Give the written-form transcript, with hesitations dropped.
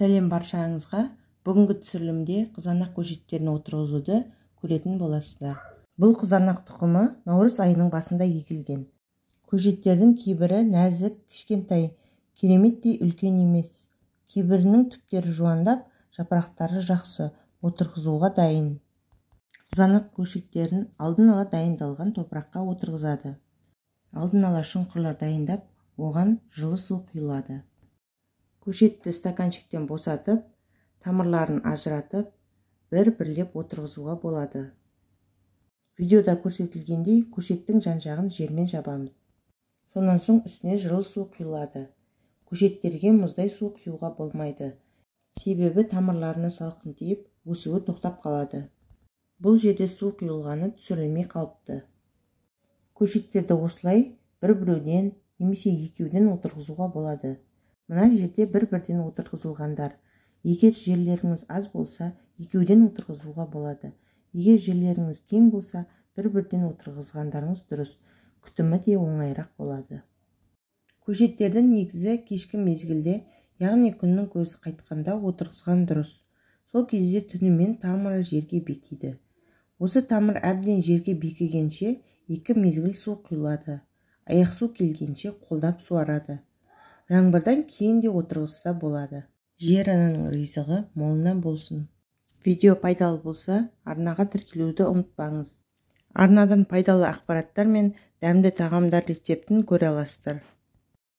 Сәлем баршаңызға. Бүгінгі түсірілімде қызанақ көшеттерін отырғызуды көретін боласыздар. Бұл қызанақ тұқымы наурыз айының басында егілген. Көшеттердің кейбірі нәзік, кішкентай, кереметтей үлкен емес. Кейбірінің түптері жуандап, жапырақтары жақсы, отырғызуға дайын. Қызанақ көшеттерін алдын ала дайындалған топыраққа отырғызады. Алдын ала шұңқырлар дайындап, оған жылы су құйылады. Көшетті стаканчиктен босатып, тамырларын ажыратып, бір-бірлеп отырғызуға болады. Видеода көрсетілгендей көшеттің жан-жағын жермен жабамыз. Сонан соң үстіне жылы су құйылады. Көшеттерге мұздай су құюға болмайды. Себебі тамырларына салқын тиіп, өсуі тоқтап қалады. Бұл жерде су құйылғаны түсірілмей қалыпты. Көшеттерді осылай бір-біреуден немесе екеуден отырғызуға болады. Мына жерде бір-бірден отырғызылғандар. Егер жерлеріңіз аз болса, екеуден отырғызуға болады. Егер жерлеріңіз кең болса, бір-бірден отырғызғандарыңыз дұрыс. Күтімі де оңайырақ болады. Көшеттерді негізі кешкі мезгілде, яғни күннің көзі қайтқанда отырғызған дұрыс. Сол кезде түнімен тамыры жерге бекиді. Осы тамыр әбден жерге бекігенше 2 мезгіл су құйылады. Аяқ су келгенше қолдап суарады. Жаңбырдан кейін де отырғызса болады. Жер ананың ризығы молынан болсын. Видео пайдалы болса, арнаға тіркелуді ұмытпаңыз. Арнадан пайдалы ақпараттар мен дәмді тағамдар рецептін көре аласыздар.